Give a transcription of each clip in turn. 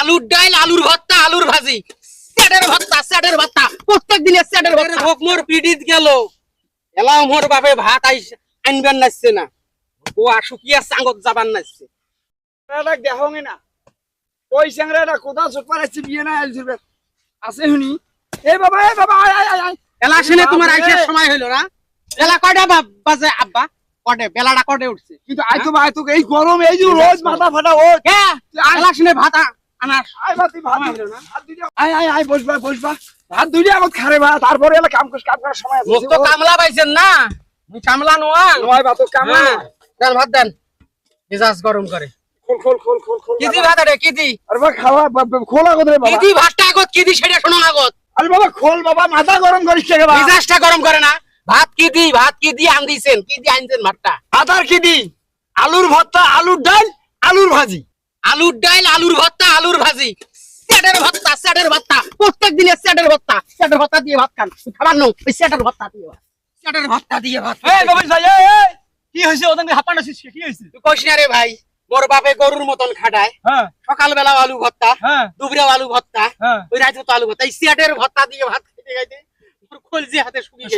আলুর ডাল, আলুর ভর্তা, আলুর ভাজি, স্যাটের ভর্তা, প্রত্যেক দিনে স্যাটের ভর্তা। হোক মোর পিডিত গেল, এলা মোর বাপে ভাত আনবেন নাচছে না, ও আশুকিয়া সাঙ্গত যাবার নাচছে। দেখোগে না ওই স্যাংরাটা কোথা সুপার আছে বিয়ে না আইলছিবে আছে শুনি। এ বাবা আয় আয় আয়। এলা শুনে তোমার আইসার সময় হইলো না? এলা কয়টা বাজে আব্বা? কটে বেলাটা কটে উঠছে? কিন্তু আয় তো এই গরম এই যে রোজ মাথা ফাটা ও এলা শুনে ভাত আনার আয় ভাত হইলো না। আয় বসবা ভাত দুইটা আগত খারে ভাত তারপরে এলা কাম করার সময় আছে। মুখ তো কামলা পাইছেন না, মুই কামলা নোয়া নয় ভাত কাম না। দেন ভাত দেন, মেজাজ গরম করে। খোল কিদি ভাত আরে কিদি? আরে বাবা খাওয়া খোল আগত রে বাবা। কিদি ভাতটা আগত কিদি সেটা শোনো আগত। আরে বাবা খোল বাবা মাথা গরম করিস কে বাবা। মেজাজটা গরম করে না। ভাত কিদি আনদিছেন? কিদি আনছেন ভাতটা? আদার কি দি আলুর ভর্তা, আলুর ডাল, আলুর ভাজি। আলুর ডাল, আলুর ভর্তা, আলুর ভাজি, স্যাটের ভর্তা, প্রত্যেক দিনে স্যাটের ভর্তা দিয়ে ভাত খান। খাবার নো ওই স্যাটের ভর্তা দিয়ে ভাত। এই বাবা ভাই এই কি হইছে ওদের হাত পাটা কি হইছে? তুই কইস না রে ভাই, মোর বাপে গরুর মতন খাটায়। হ্যাঁ সকালবেলা আলু ভর্তা, হ্যাঁ দুপুরে আলু ভর্তা, হ্যাঁ। ওই রাতে তো আলু ভর্তা। এই স্যাটের ভর্তা দিয়ে ভাত খাইতে মোর কলজি হাতে শুকিয়ে গেছে।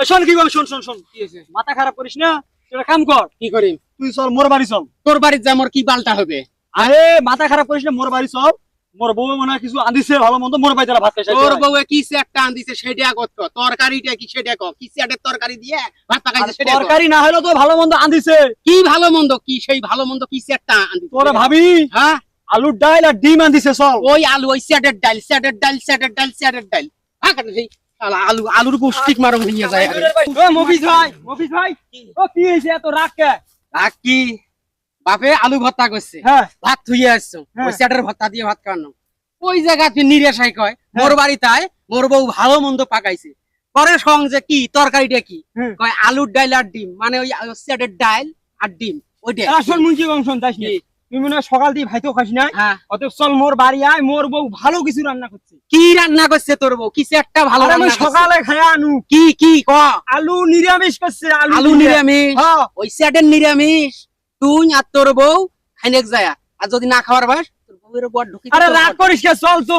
শোন কি বল, শোন কি হইছে? মাথা খারাপ করিস না, একটা কাম কর। কি করিম? তুই চল মোর বাড়ি চল। তোর বাড়ির যা মোর কি পাল্টা হবে? আরে মাথা খারাপ করিস না, মোর বাড়ি চল। মোর বউ মনে হয় কিছু আনদিছে ভালো মন্দ, মোর বাড়ি তারা ভাত খাইছে। তোর বউয়ে কি স্যাটটা আনদিছে সেটা কত? তরকারিটা কি সেটা ক? কি স্যাটের তরকারি দিয়ে ভাত পাকাইছে সেটা কত? তরকারি না হলো তো ভালো মন্দ আনদিছে। কি ভালো মন্দ? কি সেই ভালো মন্দ কি স্যাটটা আনদিছে? তোরা ভাবি হ্যাঁ, আলুর ডাল আর ডিম আনদিছে চল। ওই আলু, ওই স্যাটের ডাল। হ্যাঁ কাটে সেই আলুর পুষ্টিক মারম নিয়ে যায়। ও মফিজ ভাই ও কি হইছে এত রাগ কে? আর কি বাপে আলু ভর্তা করছে, হ্যাঁ ভাত থুইয়ে আসছো, ওই স্যাটের ভর্তা দিয়ে ভাত খাওয়ানো। ওই জায়গা তুই নিরাশাই কয় মোর বাড়িতে মোর বউ ভালো মন্দ পাকাইছে। পরে সং যে কি তরকারিটা কি কয় আলুর ডাল আর ডিম, মানে ওই স্যাটের ডাল আর ডিম ওইটা। আসল মুন্সি বংশন যাস নি তুই মনে হয় সকাল দিয়ে ভাইতো খাস নাই। হ্যাঁ, অত চল মোর বাড়ি আয়, মোর বউ ভালো কিছু রান্না করছে। কি রান্না করছে তোর বউ? কি স্যাটটা ভালো আরে আমি রান্না করছে? সকালে খায়া আনু। কি ক? আলু নিরামিষ করছে। আলু নিরামিষ? হ্যাঁ ওই স্যাটের নিরামিষ। তুই আর তোর বউ খাইনেক যায়, আর যদি না খাওয়ার বাস তোর বউয়ের বড় ঢুকি। আরে রাগ করিস কে, চল তো।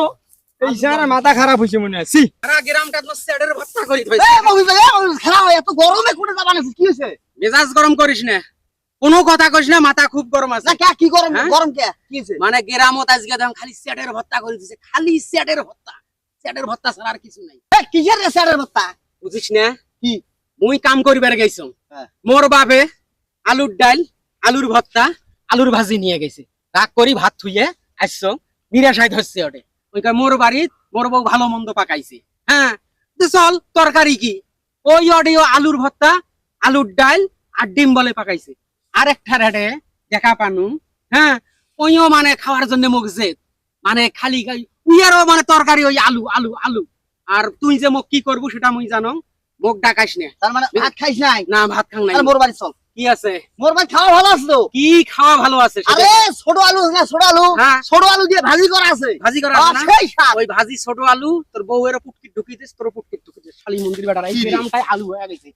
এই সারা মাথা খারাপ হইছে মনে হয়। সি সারা গ্রামটা তো স্যাটের ভর্তা করি থইছে। এই মফিজ ভাই খারাপ এত গরমে কোটে যাবা না, কি হইছে? মেজাজ গরম করিস না, কোনো কথা কইস না, মাথা খুব গরম আছে। না কে কি গরম হ্যাঁ? গরম কে কি হইছে? মানে গ্রামত আজকে দেখুন খালি স্যাটের ভর্তা করে দিছে, খালি স্যাটের ভর্তা ছাড়া আর কিছু নাই। এ কিসের রেসারের ভর্তা? বুঝিস না কি? মুই কাম করিবার গেছো, হ্যাঁ। মোর বাপে আলুর ডাল, আলুর ভর্তা, আলুর ভাজি নিয়ে গেছে। রাগ করি ভাত থুইয়ে আসছো, নিরাশায় ধরছে ওটে। ওই কয় মোর বাড়িত মোর বউ ভালো মন্দ পাকাইছে। হ্যাঁ তো চল তরকারি কি? ওই অডিও আলুর ভর্তা, আলুর ডাল আর ডিম বলে পাকাইছে। আর একটা রেটে দেখা পানু, হ্যাঁ ওইও মানে খাওয়ার জন্য মুখ জেদ, মানে খালি উইয়ারও মানে তরকারি ওই আলু আলু আলু। আর তুই যে মুখ কি করবো সেটা মুই জানো, মুখ ডাকাইস না। তার মানে ভাত খাইছ নাই? না ভাত খাং নাই। আরে মোর বাড়ি চল। কি আছে? মোর বাড়ি খাওয়া ভালো আছে তো। কি খাওয়া ভালো আছে? সেটা আরে ছোট আলু না, ছোট আলু, হ্যাঁ। ছোট আলু দিয়ে ভাজি করা আছে। ভাজি করা আছে না? সেই স্বাদ। ওই ভাজি ছোট আলু তোর বউয়ের পুটকি ঢুকিয়ে দিস, তোর পুটকি ঢুকিয়ে দিস। শালি মন্দির বেটারা এই গ্রামটাই আলু হয়ে গেছে।